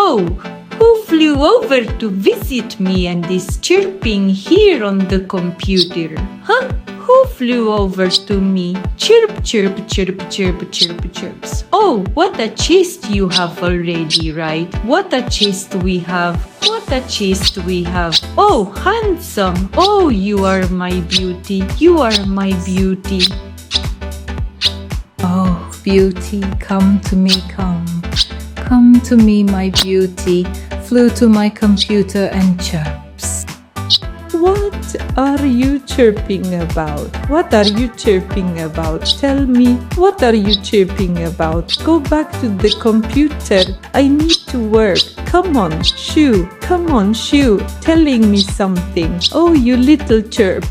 Oh, who flew over to visit me and is chirping here on the computer? Huh? Who flew over to me? Chirp, chirp, chirp, chirp, chirp, chirps. Oh, what a chest you have already, right? What a chest we have. What a chest we have. Oh, handsome. Oh, you are my beauty. You are my beauty. Oh, beauty, come to me, come. Come to me, my beauty. Flew to my computer and chirps. What are you chirping about? What are you chirping about? Tell me, what are you chirping about? Go back to the computer. I need to work. Come on, shoo. Come on, shoo. Telling me something. Oh, you little chirp.